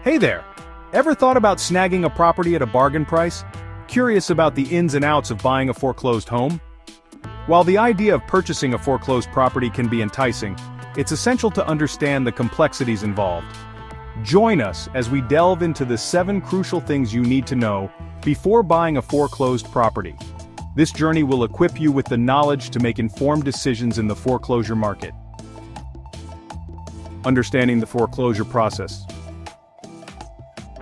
Hey there! Ever thought about snagging a property at a bargain price? Curious about the ins and outs of buying a foreclosed home? While the idea of purchasing a foreclosed property can be enticing, it's essential to understand the complexities involved. Join us as we delve into the 7 crucial things you need to know before buying a foreclosed property. This journey will equip you with the knowledge to make informed decisions in the foreclosure market. Understanding the foreclosure process.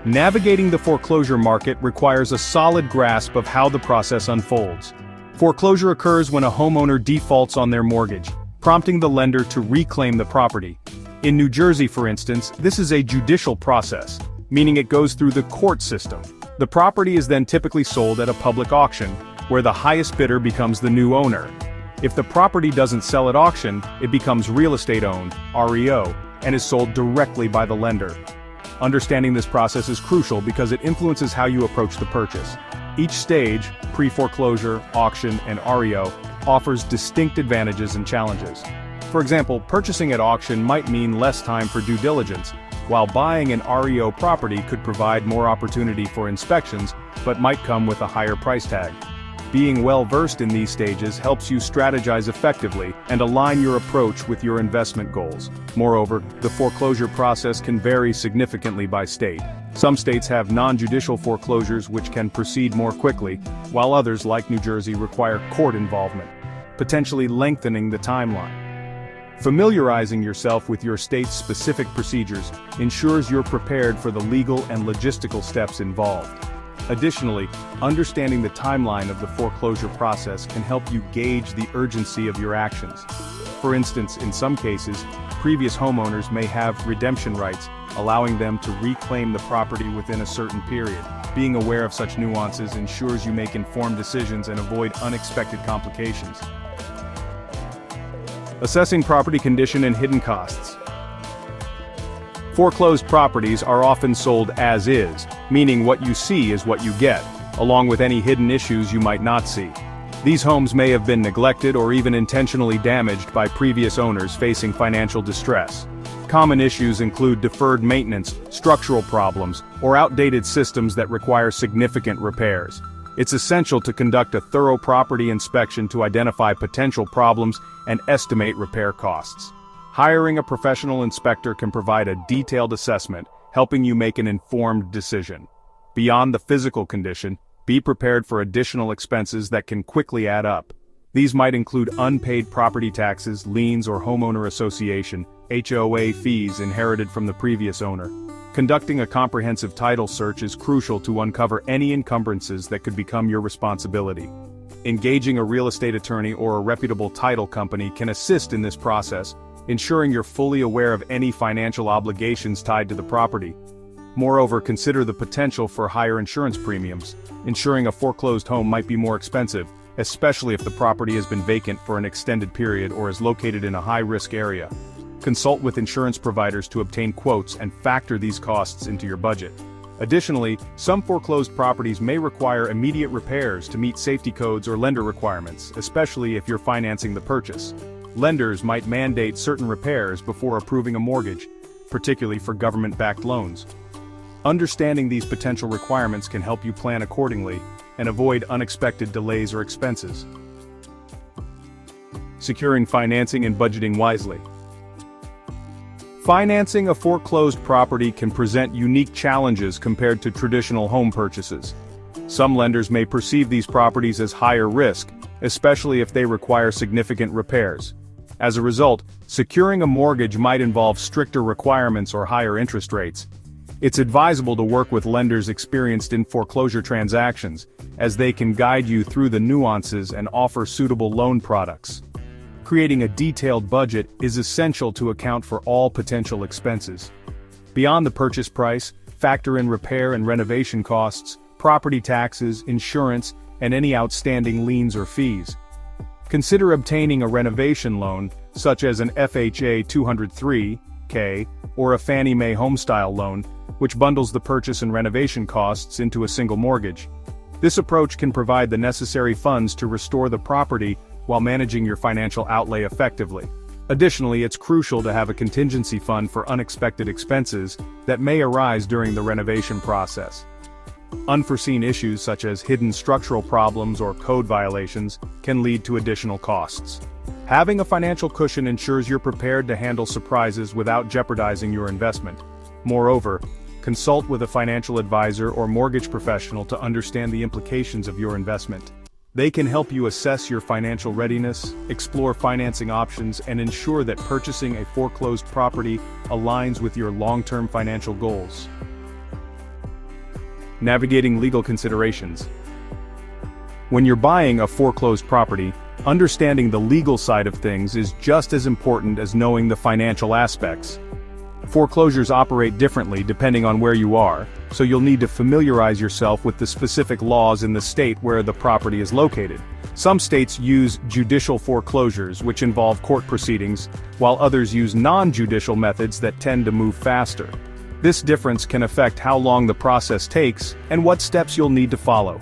Navigating the foreclosure market requires a solid grasp of how the process unfolds. Foreclosure occurs when a homeowner defaults on their mortgage, prompting the lender to reclaim the property. In New Jersey, for instance, this is a judicial process, meaning it goes through the court system. The property is then typically sold at a public auction, where the highest bidder becomes the new owner. If the property doesn't sell at auction, it becomes real estate owned, REO, and is sold directly by the lender. Understanding this process is crucial because it influences how you approach the purchase. Each stage, pre-foreclosure, auction, and REO, offers distinct advantages and challenges. For example, purchasing at auction might mean less time for due diligence, while buying an REO property could provide more opportunity for inspections, but might come with a higher price tag. Being well-versed in these stages helps you strategize effectively and align your approach with your investment goals. Moreover, the foreclosure process can vary significantly by state. Some states have non-judicial foreclosures which can proceed more quickly, while others, like New Jersey, require court involvement, potentially lengthening the timeline. Familiarizing yourself with your state's specific procedures ensures you're prepared for the legal and logistical steps involved. Additionally, understanding the timeline of the foreclosure process can help you gauge the urgency of your actions. For instance, in some cases, previous homeowners may have redemption rights, allowing them to reclaim the property within a certain period. Being aware of such nuances ensures you make informed decisions and avoid unexpected complications. Assessing property condition and hidden costs. Foreclosed properties are often sold as is, meaning what you see is what you get, along with any hidden issues you might not see. These homes may have been neglected or even intentionally damaged by previous owners facing financial distress. Common issues include deferred maintenance, structural problems, or outdated systems that require significant repairs. It's essential to conduct a thorough property inspection to identify potential problems and estimate repair costs. Hiring a professional inspector can provide a detailed assessment, helping you make an informed decision. Beyond the physical condition, be prepared for additional expenses that can quickly add up. These might include unpaid property taxes, liens or homeowner association, HOA fees inherited from the previous owner. Conducting a comprehensive title search is crucial to uncover any encumbrances that could become your responsibility. Engaging a real estate attorney or a reputable title company can assist in this process, ensuring you're fully aware of any financial obligations tied to the property. Moreover, consider the potential for higher insurance premiums. Insuring a foreclosed home might be more expensive, especially if the property has been vacant for an extended period or is located in a high-risk area. Consult with insurance providers to obtain quotes and factor these costs into your budget. Additionally, some foreclosed properties may require immediate repairs to meet safety codes or lender requirements, especially if you're financing the purchase. Lenders might mandate certain repairs before approving a mortgage, particularly for government-backed loans. Understanding these potential requirements can help you plan accordingly and avoid unexpected delays or expenses. Securing financing and budgeting wisely. Financing a foreclosed property can present unique challenges compared to traditional home purchases. Some lenders may perceive these properties as higher risk, especially if they require significant repairs. As a result, securing a mortgage might involve stricter requirements or higher interest rates. It's advisable to work with lenders experienced in foreclosure transactions, as they can guide you through the nuances and offer suitable loan products. Creating a detailed budget is essential to account for all potential expenses. Beyond the purchase price, factor in repair and renovation costs, property taxes, insurance, and any outstanding liens or fees. Consider obtaining a renovation loan, such as an FHA 203K or a Fannie Mae Homestyle loan, which bundles the purchase and renovation costs into a single mortgage. This approach can provide the necessary funds to restore the property while managing your financial outlay effectively. Additionally, it's crucial to have a contingency fund for unexpected expenses that may arise during the renovation process. Unforeseen issues such as hidden structural problems or code violations can lead to additional costs. Having a financial cushion ensures you're prepared to handle surprises without jeopardizing your investment. Moreover, consult with a financial advisor or mortgage professional to understand the implications of your investment. They can help you assess your financial readiness, explore financing options, and ensure that purchasing a foreclosed property aligns with your long-term financial goals. Navigating legal considerations. When you're buying a foreclosed property, understanding the legal side of things is just as important as knowing the financial aspects. Foreclosures operate differently depending on where you are, so you'll need to familiarize yourself with the specific laws in the state where the property is located. Some states use judicial foreclosures, which involve court proceedings, while others use non-judicial methods that tend to move faster. This difference can affect how long the process takes and what steps you'll need to follow.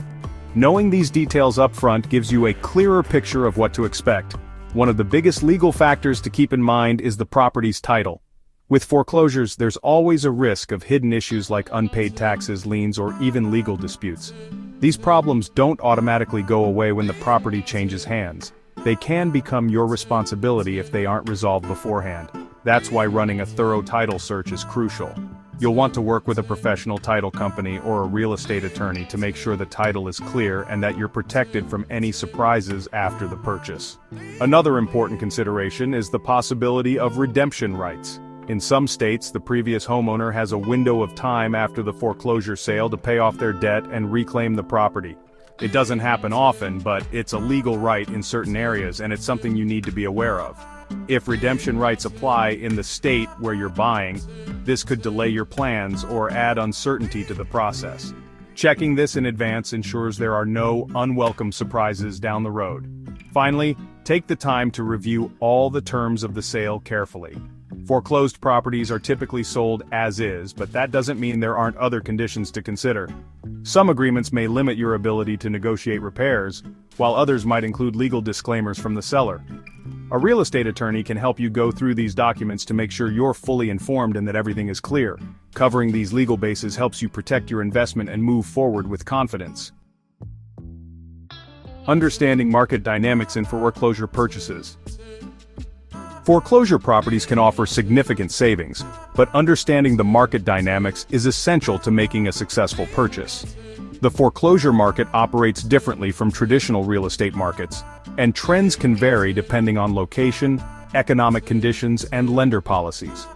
Knowing these details upfront gives you a clearer picture of what to expect. One of the biggest legal factors to keep in mind is the property's title. With foreclosures, there's always a risk of hidden issues like unpaid taxes, liens, or even legal disputes. These problems don't automatically go away when the property changes hands. They can become your responsibility if they aren't resolved beforehand. That's why running a thorough title search is crucial. You'll want to work with a professional title company or a real estate attorney to make sure the title is clear and that you're protected from any surprises after the purchase. Another important consideration is the possibility of redemption rights. In some states, the previous homeowner has a window of time after the foreclosure sale to pay off their debt and reclaim the property. It doesn't happen often, but it's a legal right in certain areas, and it's something you need to be aware of. If redemption rights apply in the state where you're buying, this could delay your plans or add uncertainty to the process. Checking this in advance ensures there are no unwelcome surprises down the road. Finally, take the time to review all the terms of the sale carefully. Foreclosed properties are typically sold as is, but that doesn't mean there aren't other conditions to consider. Some agreements may limit your ability to negotiate repairs, while others might include legal disclaimers from the seller. A real estate attorney can help you go through these documents to make sure you're fully informed and that everything is clear. Covering these legal bases helps you protect your investment and move forward with confidence. Understanding market dynamics in foreclosure purchases. Foreclosure properties can offer significant savings, but understanding the market dynamics is essential to making a successful purchase. The foreclosure market operates differently from traditional real estate markets, and trends can vary depending on location, economic conditions, and lender policies.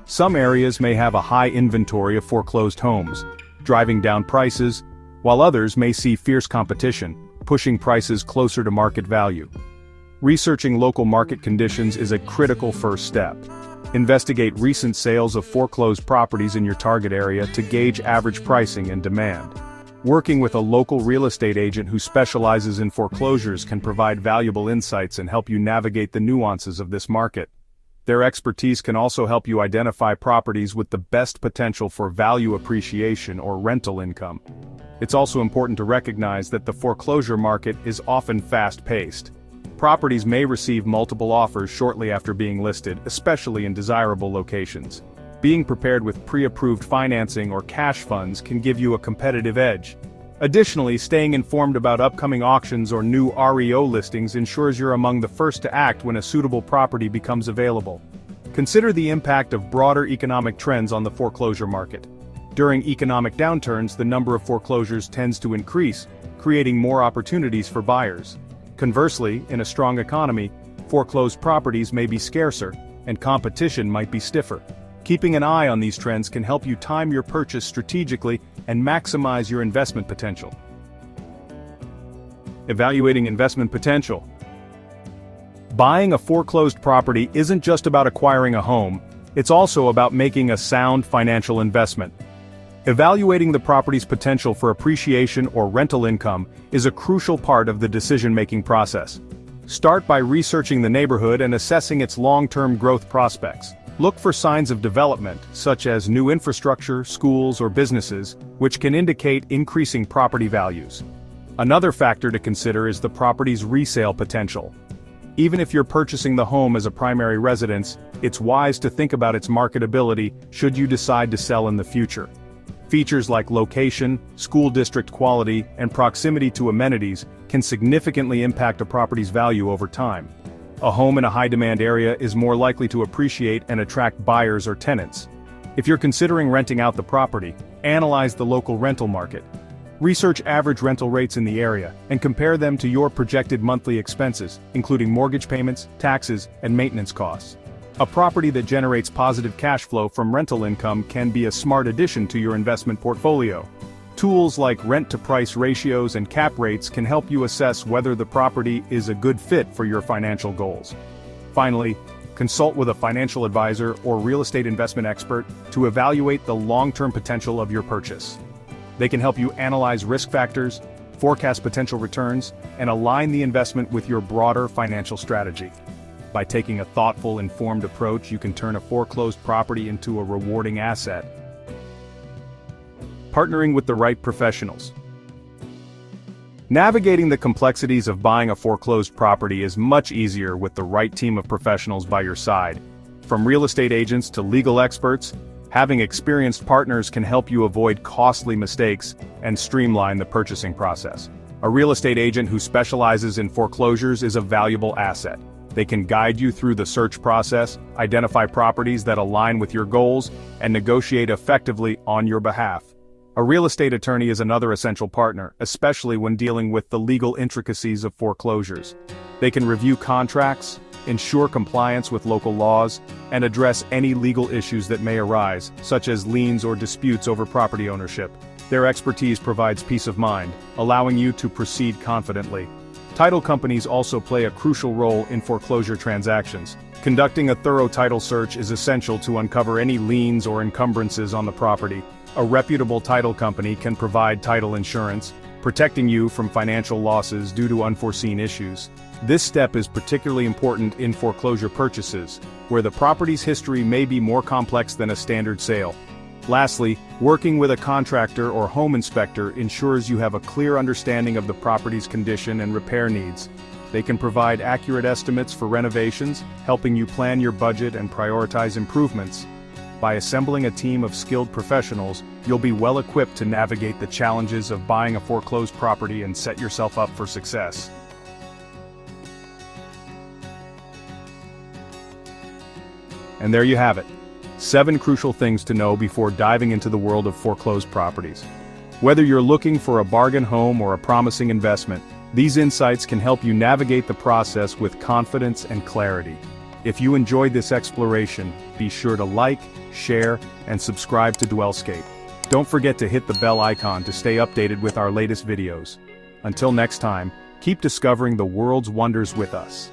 Some areas may have a high inventory of foreclosed homes, driving down prices, while others may see fierce competition, pushing prices closer to market value. Researching local market conditions is a critical first step. Investigate recent sales of foreclosed properties in your target area to gauge average pricing and demand. Working with a local real estate agent who specializes in foreclosures can provide valuable insights and help you navigate the nuances of this market. Their expertise can also help you identify properties with the best potential for value appreciation or rental income. It's also important to recognize that the foreclosure market is often fast-paced. Properties may receive multiple offers shortly after being listed, especially in desirable locations. Being prepared with pre-approved financing or cash funds can give you a competitive edge. Additionally, staying informed about upcoming auctions or new REO listings ensures you're among the first to act when a suitable property becomes available. Consider the impact of broader economic trends on the foreclosure market. During economic downturns, the number of foreclosures tends to increase, creating more opportunities for buyers. Conversely, in a strong economy, foreclosed properties may be scarcer, and competition might be stiffer. Keeping an eye on these trends can help you time your purchase strategically and maximize your investment potential. Evaluating investment potential. Buying a foreclosed property isn't just about acquiring a home, it's also about making a sound financial investment. Evaluating the property's potential for appreciation or rental income is a crucial part of the decision-making process. Start by researching the neighborhood and assessing its long-term growth prospects. Look for signs of development, such as new infrastructure, schools, or businesses, which can indicate increasing property values. Another factor to consider is the property's resale potential. Even if you're purchasing the home as a primary residence, it's wise to think about its marketability should you decide to sell in the future. Features like location, school district quality, and proximity to amenities can significantly impact a property's value over time. A home in a high-demand area is more likely to appreciate and attract buyers or tenants. If you're considering renting out the property, analyze the local rental market. Research average rental rates in the area and compare them to your projected monthly expenses, including mortgage payments, taxes, and maintenance costs. A property that generates positive cash flow from rental income can be a smart addition to your investment portfolio. Tools like rent-to-price ratios and cap rates can help you assess whether the property is a good fit for your financial goals. Finally, consult with a financial advisor or real estate investment expert to evaluate the long-term potential of your purchase. They can help you analyze risk factors, forecast potential returns, and align the investment with your broader financial strategy. By taking a thoughtful, informed approach, you can turn a foreclosed property into a rewarding asset. Partnering with the right professionals. Navigating the complexities of buying a foreclosed property is much easier with the right team of professionals by your side. From real estate agents to legal experts, having experienced partners can help you avoid costly mistakes and streamline the purchasing process. A real estate agent who specializes in foreclosures is a valuable asset. They can guide you through the search process, identify properties that align with your goals, and negotiate effectively on your behalf. A real estate attorney is another essential partner, especially when dealing with the legal intricacies of foreclosures. They can review contracts, ensure compliance with local laws, and address any legal issues that may arise, such as liens or disputes over property ownership. Their expertise provides peace of mind, allowing you to proceed confidently. Title companies also play a crucial role in foreclosure transactions. Conducting a thorough title search is essential to uncover any liens or encumbrances on the property. A reputable title company can provide title insurance, protecting you from financial losses due to unforeseen issues. This step is particularly important in foreclosure purchases, where the property's history may be more complex than a standard sale. Lastly, working with a contractor or home inspector ensures you have a clear understanding of the property's condition and repair needs. They can provide accurate estimates for renovations, helping you plan your budget and prioritize improvements. By assembling a team of skilled professionals, you'll be well equipped to navigate the challenges of buying a foreclosed property and set yourself up for success. And there you have it. 7 crucial things to know before diving into the world of foreclosed properties. Whether you're looking for a bargain home or a promising investment, these insights can help you navigate the process with confidence and clarity. If you enjoyed this exploration, be sure to like, share, and subscribe to DwellScape. Don't forget to hit the bell icon to stay updated with our latest videos. Until next time, keep discovering the world's wonders with us.